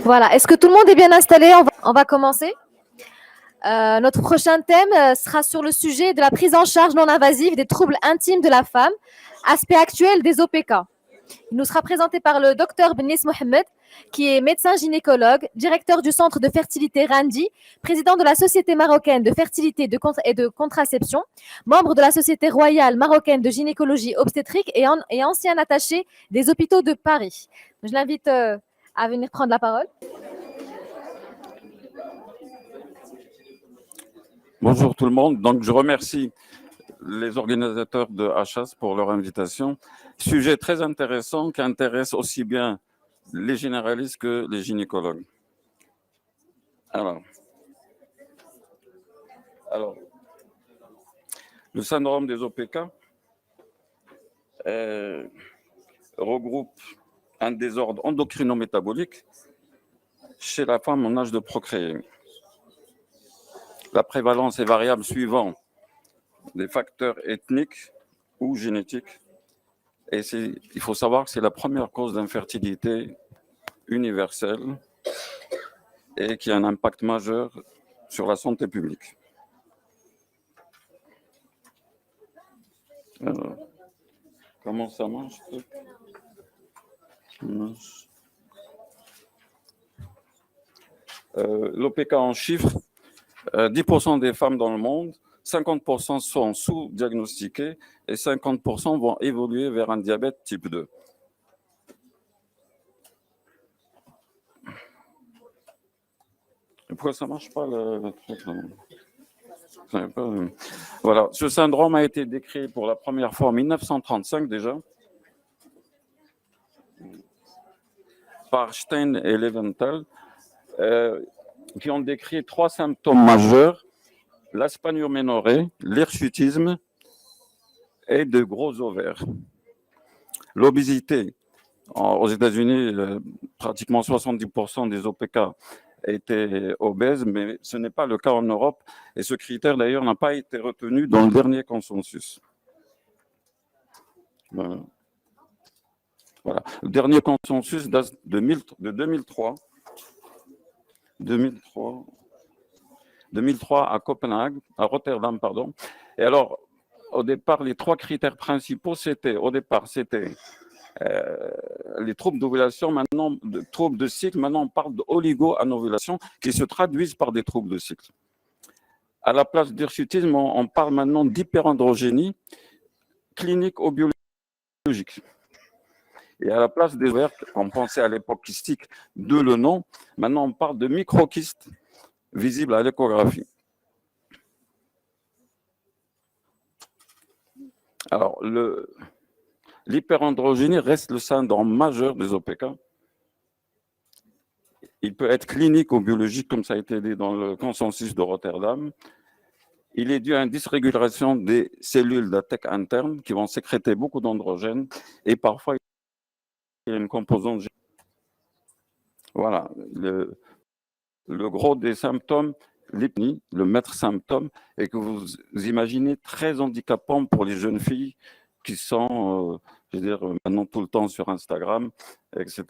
Voilà, est-ce que tout le monde est bien installé? On va commencer. Notre prochain thème sera sur le sujet de la prise en charge non invasive des troubles intimes de la femme, aspect actuel des OPK. Il nous sera présenté par le docteur Benis Mohamed, qui est médecin gynécologue, directeur du centre de fertilité Randi, président de la Société marocaine de fertilité et de contraception, membre de la Société royale marocaine de gynécologie obstétrique et ancien attaché des hôpitaux de Paris. Je l'invite à venir prendre la parole. Bonjour tout le monde. Donc, je remercie les organisateurs de HAS pour leur invitation. Sujet très intéressant qui intéresse aussi bien les généralistes que les gynécologues. Alors, le syndrome des OPK regroupe un désordre endocrino-métabolique chez la femme en âge de procréer. La prévalence est variable suivant des facteurs ethniques ou génétiques. Et il faut savoir que c'est la première cause d'infertilité universelle et qui a un impact majeur sur la santé publique. Alors, comment ça marche? L'OPK en chiffres, 10% des femmes dans le monde, 50% sont sous-diagnostiquées et 50% vont évoluer vers un diabète type 2. Et pourquoi ça ne marche pas le truc? Voilà, ce syndrome a été décrit pour la première fois en 1935 déjà par Stein et Leventhal, qui ont décrit 3 symptômes majeurs: l'aspanoménorrhée, l'hirsutisme et de gros ovaires. L'obésité, aux États-Unis, pratiquement 70% des OPK étaient obèses, mais ce n'est pas le cas en Europe. Et ce critère, d'ailleurs, n'a pas été retenu dans le dernier consensus. Voilà. Le dernier consensus date de 2003. 2003 à Copenhague, à Rotterdam, pardon. Et alors, au départ, les 3 critères principaux, c'était les troubles d'ovulation, maintenant, troubles de cycle. Maintenant, on parle d'oligo-anovulation qui se traduisent par des troubles de cycle. À la place d'hirsutisme, on parle maintenant d'hyperandrogénie clinique ou biologique. Et à la place des ovaires, on pensait à l'époque kystique, de le nom, maintenant on parle de microkystes visibles à l'échographie. Alors, l'hyperandrogénie reste le syndrome majeur des OPK. Il peut être clinique ou biologique, comme ça a été dit dans le consensus de Rotterdam. Il est dû à une dysrégulation des cellules d'attaque interne qui vont sécréter beaucoup d'androgènes et parfois il y a une composante. Voilà, le gros des symptômes, l'hypnie, le maître symptôme, et que vous imaginez très handicapant pour les jeunes filles qui sont, je veux dire, maintenant tout le temps sur Instagram, etc.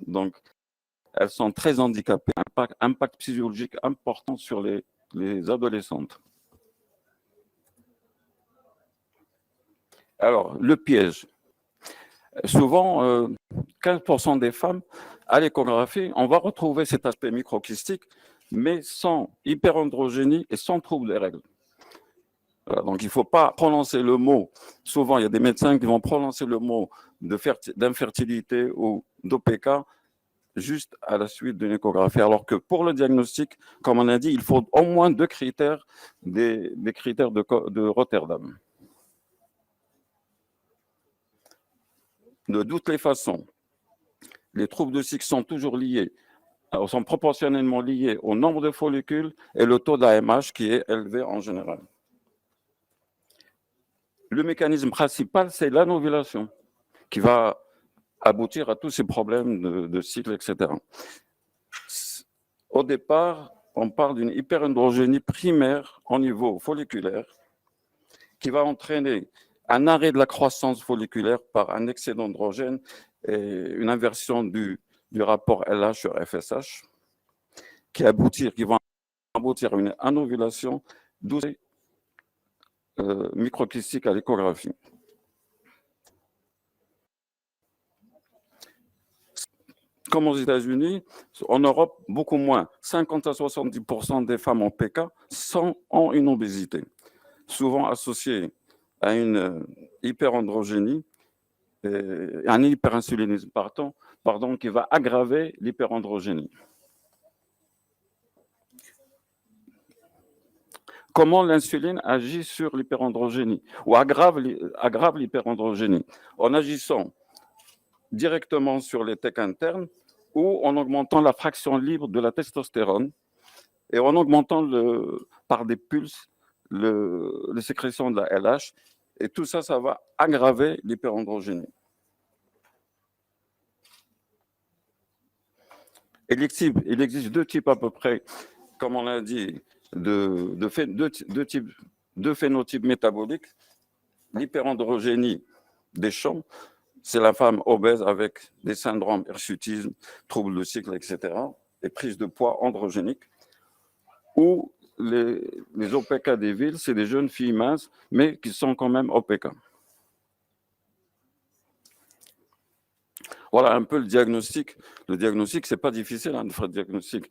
Donc, elles sont très handicapées, impact physiologique important sur les adolescentes. Alors, le piège. Souvent, 15% des femmes, à l'échographie, on va retrouver cet aspect microkystique, mais sans hyperandrogénie et sans trouble des règles. Voilà, donc, il ne faut pas prononcer le mot. Souvent, il y a des médecins qui vont prononcer le mot d'infertilité ou d'OPK juste à la suite d'une échographie. Alors que pour le diagnostic, comme on a dit, il faut au moins 2 critères, des critères de Rotterdam. De toutes les façons, les troubles de cycle sont toujours liés, sont proportionnellement liés au nombre de follicules et le taux d'AMH qui est élevé en général. Le mécanisme principal, c'est l'anovulation qui va aboutir à tous ces problèmes de cycle, etc. Au départ, on parle d'une hyperandrogénie primaire au niveau folliculaire qui va entraîner un arrêt de la croissance folliculaire par un excès d'androgène et une inversion du du rapport LH sur FSH qui vont aboutir à une anovulation douce microcystique à l'échographie. Comme aux États-Unis, en Europe, beaucoup moins. 50 à 70% des femmes en PK ont une obésité, souvent associée à une hyperandrogénie, un hyperinsulinisme, qui va aggraver l'hyperandrogénie. Comment l'insuline agit sur l'hyperandrogénie ou aggrave l'hyperandrogénie? En agissant directement sur les TEC internes ou en augmentant la fraction libre de la testostérone et en augmentant par des pulses les sécrétions de la LH. Et tout ça, ça va aggraver l'hyperandrogénie. Il existe deux types à peu près, comme on l'a dit, deux phénotypes métaboliques. L'hyperandrogénie des champs, c'est la femme obèse avec des syndromes, hirsutisme, troubles de cycle, etc., et prise de poids androgénique. Ou les OPK des villes, c'est des jeunes filles minces, mais qui sont quand même OPK. Voilà un peu le diagnostic. Le diagnostic, ce n'est pas difficile de faire le diagnostic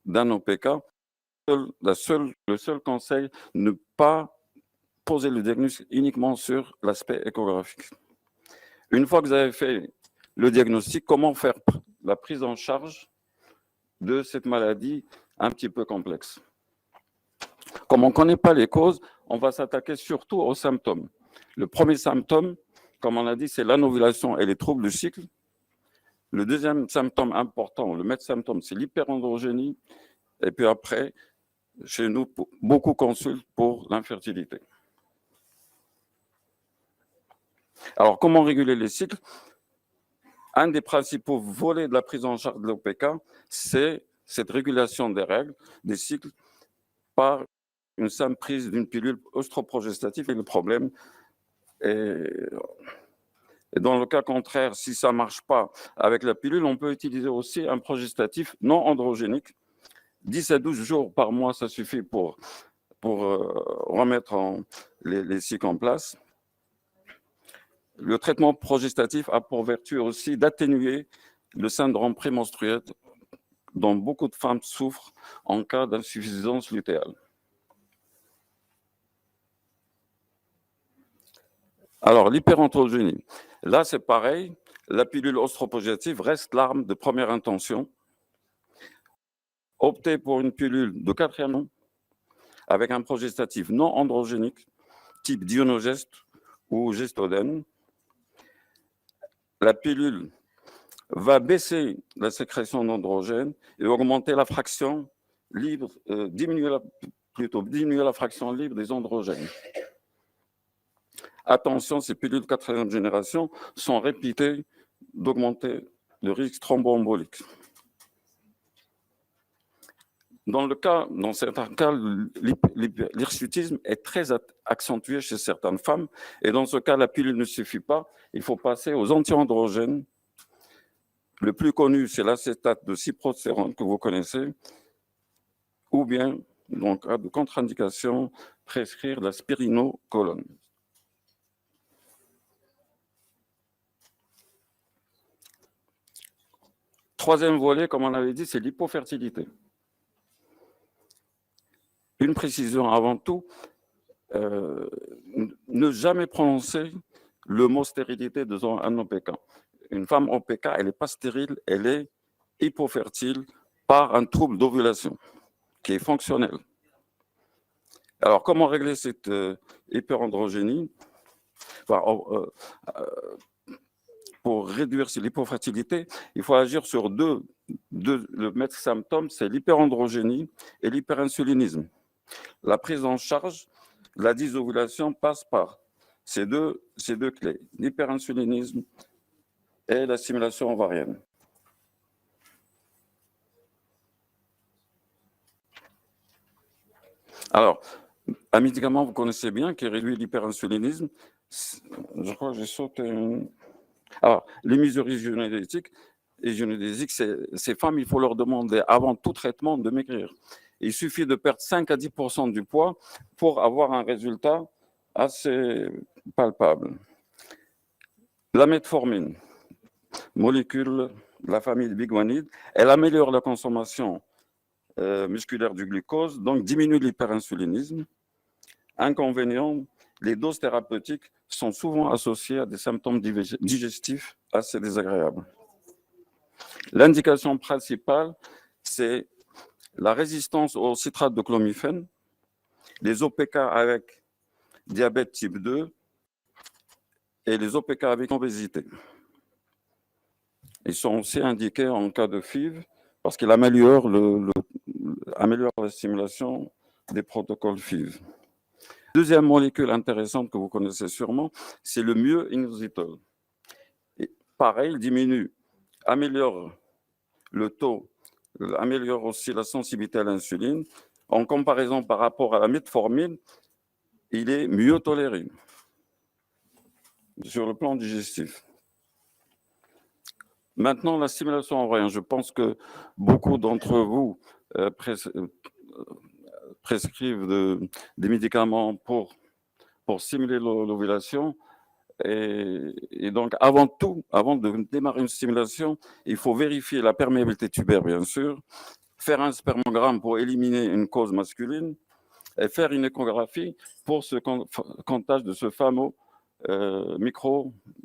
d'un OPK. Le seul conseil, ne pas poser le diagnostic uniquement sur l'aspect échographique. Une fois que vous avez fait le diagnostic, comment faire la prise en charge de cette maladie un petit peu complexe? Comme on ne connaît pas les causes, on va s'attaquer surtout aux symptômes. Le premier symptôme, comme on a dit, c'est l'anovulation et les troubles du cycle. Le deuxième symptôme important, le maître symptôme, c'est l'hyperandrogénie. Et puis après, chez nous, beaucoup consultent pour l'infertilité. Alors, comment réguler les cycles? Un des principaux volets de la prise en charge de l'OPK, c'est cette régulation des règles, des cycles, par une simple prise d'une pilule œstroprogestative. Et le problème est... Et dans le cas contraire, si ça ne marche pas avec la pilule, on peut utiliser aussi un progestatif non androgénique. 10 à 12 jours par mois, ça suffit pour remettre les cycles en place. Le traitement progestatif a pour vertu aussi d'atténuer le syndrome prémenstruel dont beaucoup de femmes souffrent en cas d'insuffisance lutéale. Alors, l'hyperandrogénie. Là, c'est pareil. La pilule œstroprogestative reste l'arme de première intention. Optez pour une pilule de 4e avec un progestatif non androgénique, type Dionogest ou Gestodène. La pilule va baisser la sécrétion d'androgène et augmenter la fraction libre, diminuer la fraction libre des androgènes. Attention, ces pilules de 4e génération sont réputées d'augmenter le risque thromboembolique. Dans certains cas, l'hirsutisme est très accentué chez certaines femmes. Et dans ce cas, la pilule ne suffit pas. Il faut passer aux antiandrogènes. Le plus connu, c'est l'acétate de cyprosterone que vous connaissez. Ou bien, en cas de contre-indication, prescrire la spirinocolone. Troisième volet, comme on avait dit, c'est l'hypofertilité. Une précision avant tout, ne jamais prononcer le mot stérilité devant un OPK. Une femme OPK, elle n'est pas stérile, elle est hypofertile par un trouble d'ovulation qui est fonctionnel. Alors, comment régler cette hyperandrogénie? Pour réduire l'hypofertilité, il faut agir sur le maître symptôme, c'est l'hyperandrogénie et l'hyperinsulinisme. La prise en charge, la dysovulation passe par ces deux clés, l'hyperinsulinisme et la stimulation ovarienne. Alors, un médicament, vous connaissez bien, qui réduit l'hyperinsulinisme, je crois que j'ai sauté une... Alors, l'hémisorhizie génétique génésique, ces femmes, il faut leur demander avant tout traitement de maigrir. Il suffit de perdre 5 à 10% du poids pour avoir un résultat assez palpable. La metformine, molécule de la famille des biguanides, elle améliore la consommation musculaire du glucose, donc diminue l'hyperinsulinisme. Inconvénient, les doses thérapeutiques sont souvent associées à des symptômes digestifs assez désagréables. L'indication principale, c'est la résistance au citrate de clomifène, les OPK avec diabète type 2 et les OPK avec obésité. Ils sont aussi indiqués en cas de FIV parce qu'ils améliorent la stimulation des protocoles FIV. Deuxième molécule intéressante que vous connaissez sûrement, c'est le myo-inositol. Pareil, il diminue, améliore le taux, améliore aussi la sensibilité à l'insuline. En comparaison par rapport à la metformine, il est mieux toléré sur le plan digestif. Maintenant, la stimulation ovarienne, je pense que beaucoup d'entre vous prescrivent des médicaments pour stimuler l'ovulation. Et donc, avant de démarrer une stimulation, il faut vérifier la perméabilité tubaire, bien sûr, faire un spermogramme pour éliminer une cause masculine et faire une échographie pour ce comptage de ce fameux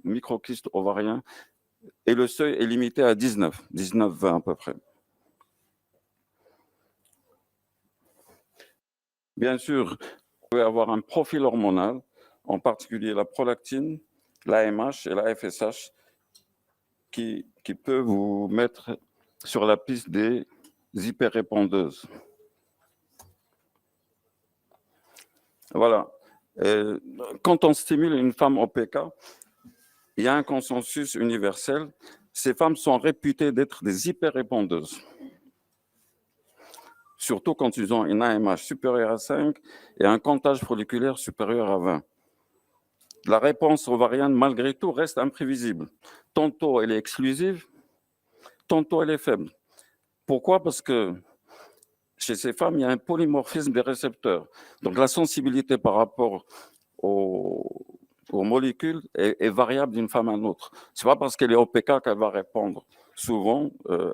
microkyste ovarien. Et le seuil est limité à 19-20 à peu près. Bien sûr, vous pouvez avoir un profil hormonal, en particulier la prolactine, l'AMH et la FSH, qui peut vous mettre sur la piste des hyperrépondeuses. Voilà. Quand on stimule une femme OPK, il y a un consensus universel. Ces femmes sont réputées d'être des hyperrépondeuses. Surtout quand ils ont une AMH supérieure à 5 et un comptage folliculaire supérieur à 20. La réponse ovarienne, malgré tout, reste imprévisible. Tantôt, elle est exclusive, tantôt, elle est faible. Pourquoi? Parce que chez ces femmes, il y a un polymorphisme des récepteurs. Donc, la sensibilité par rapport aux molécules est variable d'une femme à une autre. Ce n'est pas parce qu'elle est OPK qu'elle va répondre souvent, elle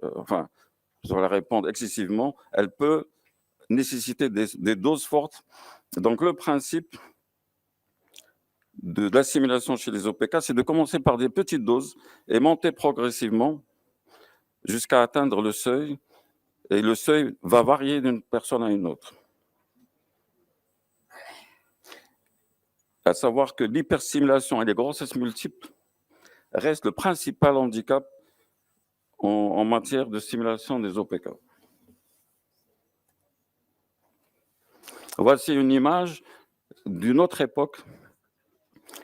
va répondre excessivement. Elle peut nécessiter des doses fortes. Donc, le principe de l'assimilation chez les OPK, c'est de commencer par des petites doses et monter progressivement jusqu'à atteindre le seuil. Et le seuil va varier d'une personne à une autre. À savoir que l'hyperstimulation et les grossesses multiples restent le principal handicap en matière de stimulation des OPK. Voici une image d'une autre époque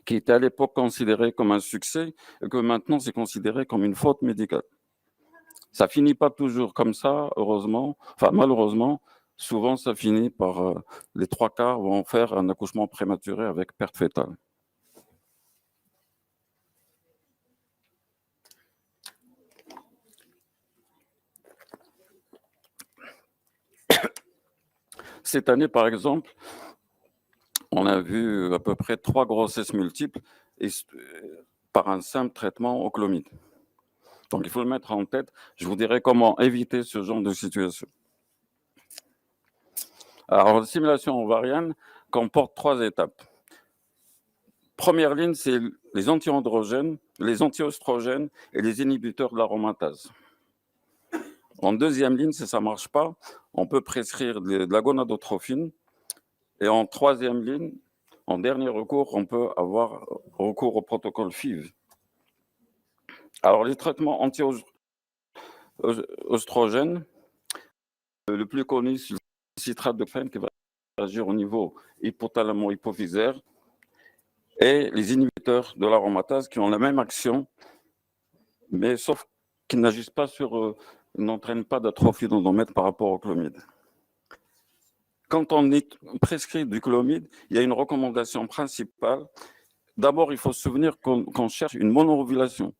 qui était à l'époque considérée comme un succès et que maintenant c'est considéré comme une faute médicale. Ça finit pas toujours comme ça, heureusement. Enfin, malheureusement, souvent ça finit par les 3/4 vont faire un accouchement prématuré avec perte fœtale. Cette année, par exemple, on a vu à peu près 3 grossesses multiples par un simple traitement au clomide. Donc, il faut le mettre en tête. Je vous dirai comment éviter ce genre de situation. Alors, la stimulation ovarienne comporte 3 étapes. Première ligne, c'est les anti-androgènes, les anti-oestrogènes et les inhibiteurs de l'aromatase. En deuxième ligne, si ça ne marche pas, on peut prescrire de la gonadotrophine. Et en troisième ligne, en dernier recours, on peut avoir recours au protocole FIV. Alors, les traitements anti-oestrogènes, le plus connu, c'est le citrate de clomifène qui va agir au niveau hypothalamo-hypophysaire et les inhibiteurs de l'aromatase qui ont la même action, mais sauf qu'ils n'agissent pas n'entraînent pas d'atrophie d'endomètre par rapport au clomide. Quand on prescrit du clomide, il y a une recommandation principale. D'abord, il faut se souvenir qu'on cherche une monoovulation.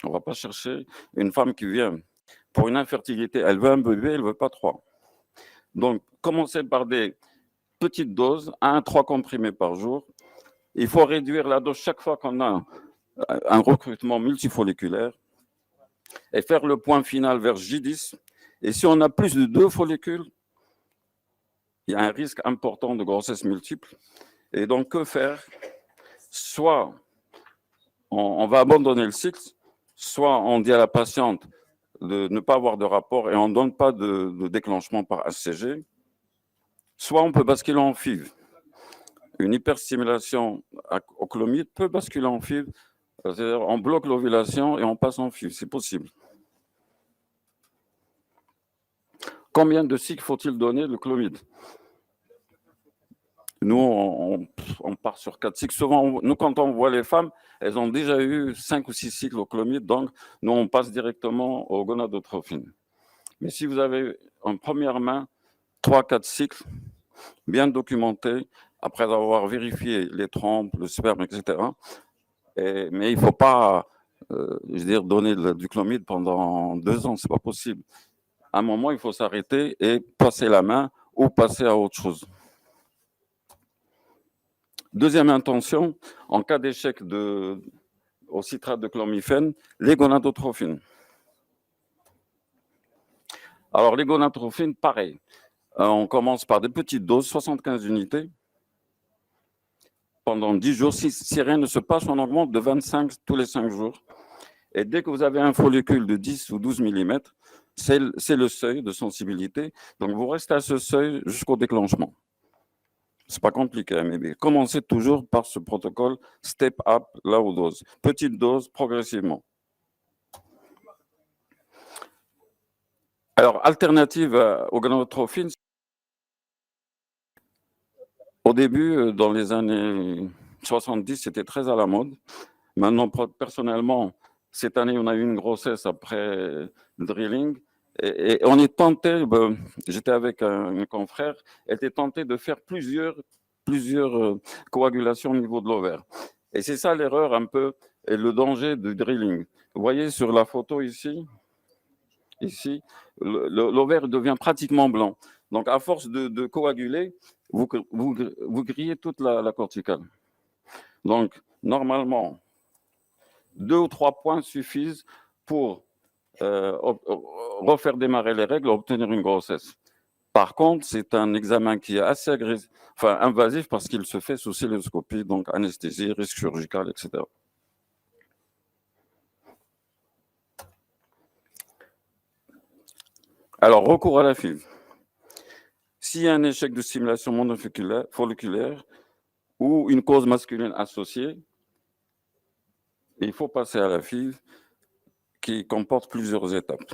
On ne va pas chercher une femme qui vient pour une infertilité. Elle veut un bébé, elle ne veut pas 3. Donc, commencez par des petites doses, 1 à 3 comprimés par jour. Il faut réduire la dose chaque fois qu'on a un recrutement multifolliculaire et faire le point final vers J10. Et si on a plus de 2 follicules, il y a un risque important de grossesse multiple. Et donc, que faire? Soit on va abandonner le cycle, soit on dit à la patiente de ne pas avoir de rapport et on ne donne pas de déclenchement par HCG, soit on peut basculer en FIV. Une hyperstimulation au clomide peut basculer en FIV, c'est-à-dire on bloque l'ovulation et on passe en FIV, c'est possible. Combien de cycles faut-il donner le clomide? Nous, on part sur 4 cycles. Souvent, nous, quand on voit les femmes, elles ont déjà eu 5 ou 6 cycles au clomide, donc nous, on passe directement au gonadotrophine. Mais si vous avez en première main 3-4 cycles, bien documentés, après avoir vérifié les trompes, le sperme, etc., mais il ne faut pas donner du clomide pendant 2 ans, ce n'est pas possible. À un moment, il faut s'arrêter et passer la main ou passer à autre chose. Deuxième intention, en cas d'échec au citrate de chlomifène, les gonadotrophines. Alors, les gonadotrophines, pareil. On commence par des petites doses, 75 unités. Pendant 10 jours, si rien ne se passe, on augmente de 25 tous les 5 jours. Et dès que vous avez un follicule de 10 ou 12 mm, c'est le seuil de sensibilité. Donc, vous restez à ce seuil jusqu'au déclenchement. Ce n'est pas compliqué, mais commencez toujours par ce protocole step up, la haute dose. Petite dose, progressivement. Alors, alternative aux gonadotrophines, au début, dans les années 70, c'était très à la mode. Maintenant, personnellement, cette année, on a eu une grossesse après le drilling. Et on est tenté, j'étais avec un confrère, était tenté de faire plusieurs coagulations au niveau de l'ovaire. Et c'est ça l'erreur un peu, et le danger du drilling. Vous voyez sur la photo ici, l'ovaire devient pratiquement blanc. Donc, à force de coaguler, vous grillez toute la corticale. Donc, normalement, 2 ou 3 points suffisent pour refaire démarrer les règles, obtenir une grossesse. Par contre, c'est un examen qui est assez invasif parce qu'il se fait sous cystoscopie, donc anesthésie, risque chirurgical, etc. Alors, recours à la FIV. S'il y a un échec de stimulation monofolliculaire ou une cause masculine associée, il faut passer à la FIV qui comporte plusieurs étapes.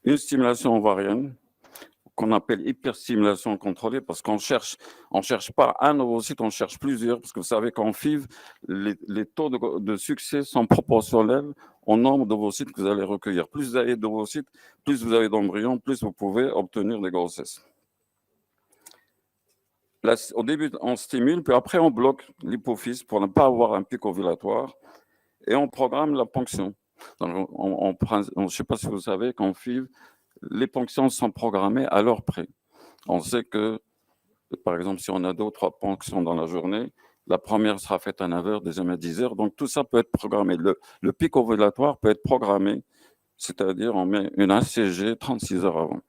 Une stimulation ovarienne, qu'on appelle hyperstimulation contrôlée, parce qu'on cherche pas un ovocyte, on cherche plusieurs, parce que vous savez qu'en FIV, les taux de succès sont proportionnels au nombre d'ovocytes que vous allez recueillir. Plus vous avez d'ovocytes, plus vous avez d'embryons, plus vous pouvez obtenir des grossesses. Là, au début, on stimule, puis après, on bloque l'hypophyse pour ne pas avoir un pic ovulatoire, et on programme la ponction. Donc, je ne sais pas si vous savez qu'en FIV, les ponctions sont programmées à l'heure près. On sait que, par exemple, si on a 2 ou 3 ponctions dans la journée, la première sera faite à 9 h, deuxième à 10 h. Donc, tout ça peut être programmé. Le pic ovulatoire peut être programmé, c'est-à-dire on met une ACG 36 heures avant.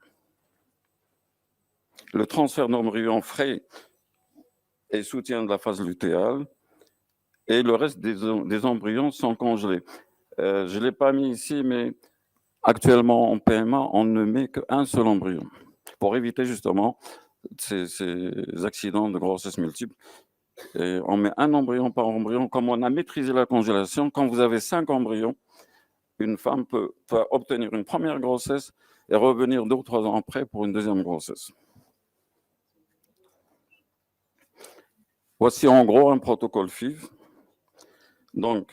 Le transfert d'embryon frais et soutien de la phase lutéale, et le reste des embryons sont congelés. Je ne l'ai pas mis ici, mais actuellement, en PMA, on ne met qu'un seul embryon pour éviter justement ces accidents de grossesse multiple. Et on met un embryon par embryon. Comme on a maîtrisé la congélation, quand vous avez 5 embryons, une femme peut obtenir une première grossesse et revenir 2 ou 3 ans après pour une deuxième grossesse. Voici en gros un protocole FIV. Donc,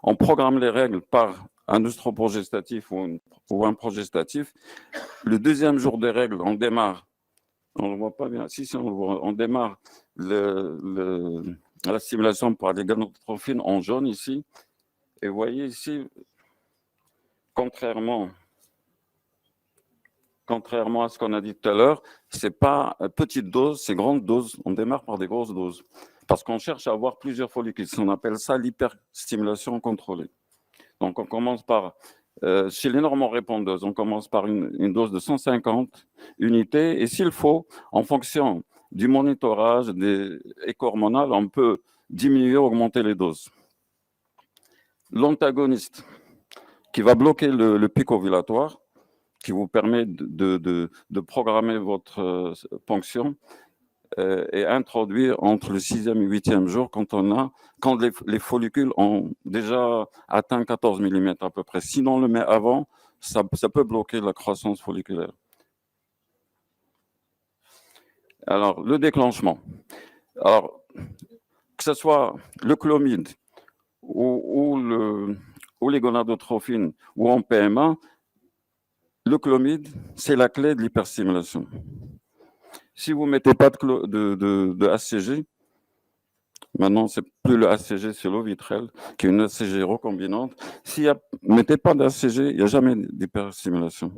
on programme les règles par un œstroprogestatif ou un progestatif. Le deuxième jour des règles, on démarre, on ne le voit pas bien, on démarre la stimulation par les gonadotrophines en jaune ici. Et vous voyez ici, contrairement à ce qu'on a dit tout à l'heure, ce n'est pas petite dose, c'est grande dose. On démarre par des grosses doses parce qu'on cherche à avoir plusieurs follicules. On appelle ça l'hyperstimulation contrôlée. Donc, on commence par, chez les normorépondeuses, on commence par une dose de 150 unités. Et s'il faut, en fonction du monitorage des éco-hormonales, on peut diminuer, augmenter les doses. L'antagoniste qui va bloquer le pic ovulatoire, qui vous permet de programmer votre ponction et introduire entre le 6e et 8e jour quand les follicules ont déjà atteint 14 mm à peu près. Si on le met avant, ça peut bloquer la croissance folliculaire. Alors, le déclenchement. Alors, que ce soit le clomide ou les gonadotrophines ou en PMA, le clomide, c'est la clé de l'hyperstimulation. Si vous ne mettez pas de ACG, maintenant, ce n'est plus le ACG, c'est l'Ovitrel, qui est une ACG recombinante. Si vous ne mettez pas d'ACG, il n'y a jamais d'hyperstimulation.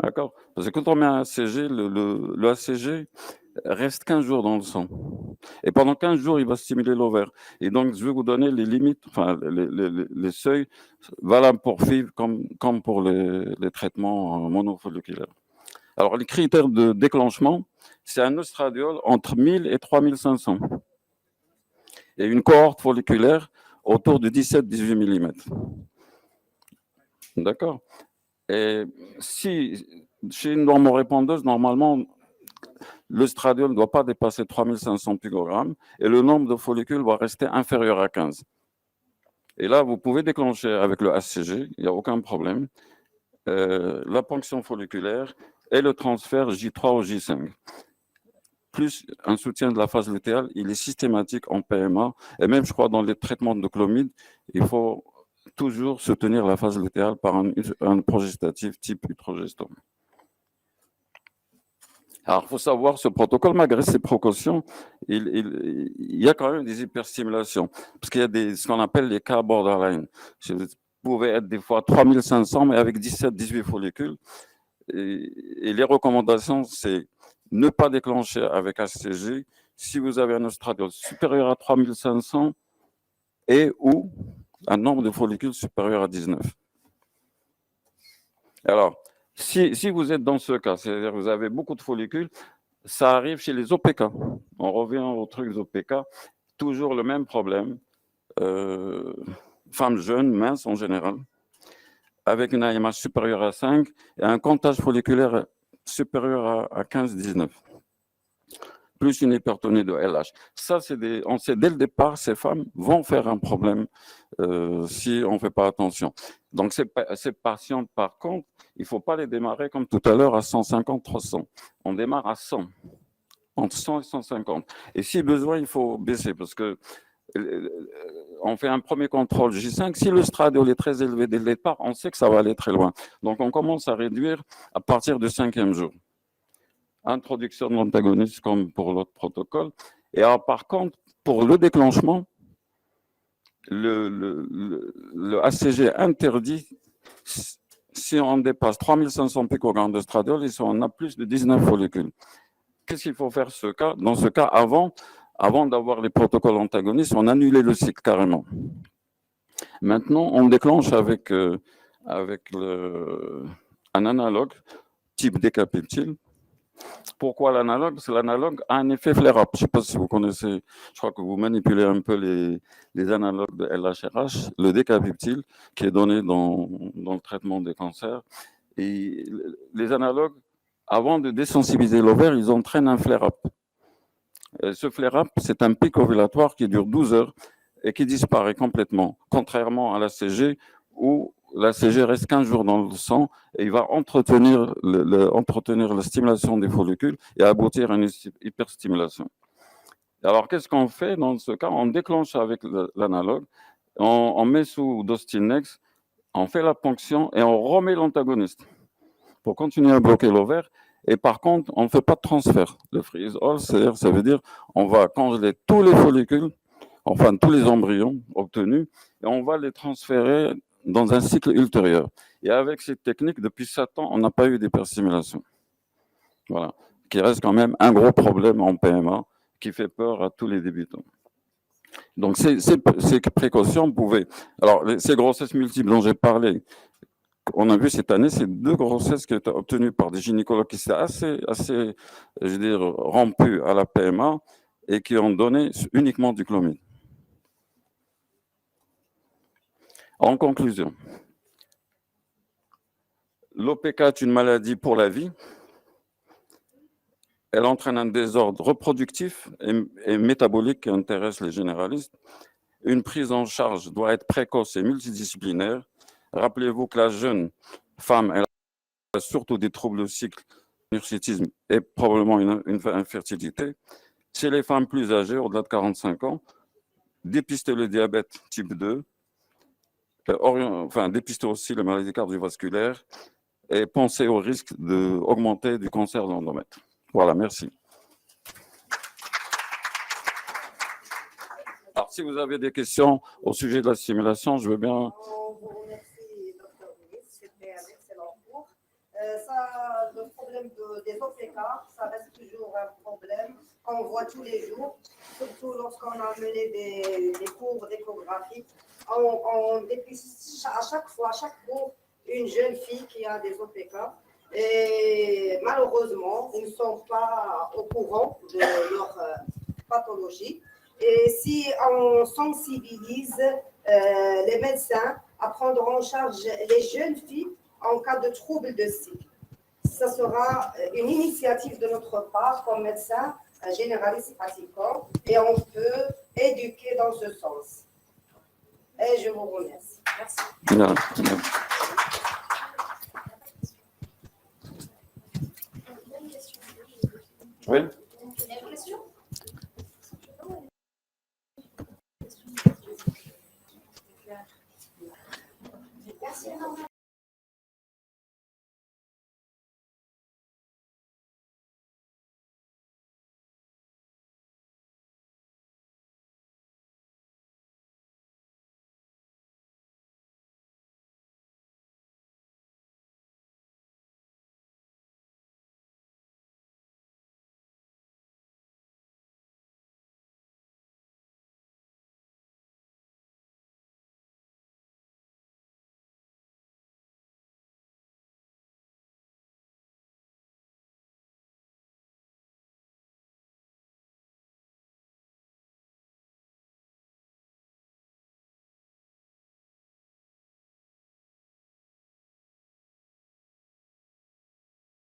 D'accord? Parce que quand on met un ACG, le ACG reste 15 jours dans le sang. Et pendant 15 jours, il va stimuler l'ovaire. Et donc, je vais vous donner les limites, enfin, les seuils valables pour FIV comme pour les traitements monofolliculaires. Alors, les critères de déclenchement, c'est un oestradiol entre 1000 et 3500. Et une cohorte folliculaire autour de 17-18 mm. D'accord? Et si, chez une normorépondeuse, normalement, l'œstradiol ne doit pas dépasser 3500 picogrammes et le nombre de follicules va rester inférieur à 15. Et là, vous pouvez déclencher avec le HCG, il n'y a aucun problème, la ponction folliculaire et le transfert J3 au J5. Plus un soutien de la phase lutéale, il est systématique en PMA et même, je crois, dans les traitements de clomide, il faut toujours soutenir la phase lutéale par un progestatif type utrogestone. Alors, il faut savoir, ce protocole, malgré ses précautions, il y a quand même des hyperstimulations, parce qu'il y a ce qu'on appelle les cas borderline. Vous pouvez être des fois 3500, mais avec 17-18 follicules. Et les recommandations, c'est ne pas déclencher avec HCG si vous avez un oestradiol supérieur à 3500 et ou un nombre de follicules supérieur à 19. Alors, si vous êtes dans ce cas, c'est-à-dire que vous avez beaucoup de follicules, ça arrive chez les OPK. On revient aux trucs OPK, toujours le même problème. Femmes jeunes, minces en général, avec une AMH supérieure à 5 et un comptage folliculaire supérieur à 15-19. Plus une hypertonie de LH. Ça, on sait dès le départ, ces femmes vont faire un problème si on ne fait pas attention. Donc, ces patientes, par contre, il ne faut pas les démarrer comme tout à l'heure à 150-300. On démarre à 100, entre 100 et 150. Et si besoin, il faut baisser parce que on fait un premier contrôle J5. Si le stradiol est très élevé dès le départ, on sait que ça va aller très loin. Donc, on commence à réduire à partir du 5e jour. Introduction de l'antagoniste comme pour l'autre protocole. Et alors, par contre, pour le déclenchement, le ACG interdit si on dépasse 3500 picogrammes de stradiol et si on a plus de 19 follicules. Qu'est-ce qu'il faut faire dans ce cas avant d'avoir les protocoles antagonistes, on annulait le cycle carrément. Maintenant, on déclenche avec un analogue type décapeptile. Pourquoi l'analogue? Parce que l'analogue a un effet flare-up. Je ne sais pas si vous connaissez, je crois que vous manipulez un peu les analogues de LHRH, le décapeptile qui est donné dans le traitement des cancers. Et les analogues, avant de désensibiliser l'ovaire, ils entraînent un flare-up. Ce flare-up, c'est un pic ovulatoire qui dure 12 heures et qui disparaît complètement, contrairement à l'ACG où l'ACG reste 15 jours dans le sang et il va entretenir la stimulation des follicules et aboutir à une hyperstimulation. Alors, qu'est-ce qu'on fait dans ce cas? On déclenche avec l'analogue, on met sous Dostinex, on fait la ponction et on remet l'antagoniste pour continuer à bloquer l'ovaire. Et par contre, on ne fait pas de transfert. Le freeze-all, ça veut dire on va congeler tous les follicules, enfin tous les embryons obtenus, et on va les transférer dans un cycle ultérieur. Et avec cette technique, depuis 7 ans, on n'a pas eu d'hypersimulation. Voilà, qui reste quand même un gros problème en PMA, qui fait peur à tous les débutants. Donc, ces précautions pouvaient... Alors, ces grossesses multiples dont j'ai parlé, on a vu cette année, c'est 2 grossesses qui étaient obtenues par des gynécologues qui étaient assez, je veux dire, rompus à la PMA et qui ont donné uniquement du clomide. En conclusion, l'OPK est une maladie pour la vie. Elle entraîne un désordre reproductif et métabolique qui intéresse les généralistes. Une prise en charge doit être précoce et multidisciplinaire. Rappelez-vous que la jeune femme, elle a surtout des troubles de cycle, hirsutisme et probablement une infertilité. Chez les femmes plus âgées, au-delà de 45 ans, dépister le diabète type 2, dépister aussi la maladie cardiovasculaire et penser au risque d'augmenter du cancer de l'endomètre. Voilà, merci. Alors, si vous avez des questions au sujet de la simulation, je veux bien... On vous remercie, Dr. Louis, c'était un excellent cours. Le problème des OPK, ça reste toujours un problème qu'on voit tous les jours, surtout lorsqu'on a mené des cours d'échographie. On dépiste à chaque fois, à chaque cours, une jeune fille qui a des OPK. Et malheureusement, ils ne sont pas au courant de leur pathologie. Et si on sensibilise les médecins à prendre en charge les jeunes filles en cas de troubles de cycle, ce sera une initiative de notre part comme médecin généraliste pratiquant et on peut éduquer dans ce sens. Et je vous remercie. Merci. Oui. Merci.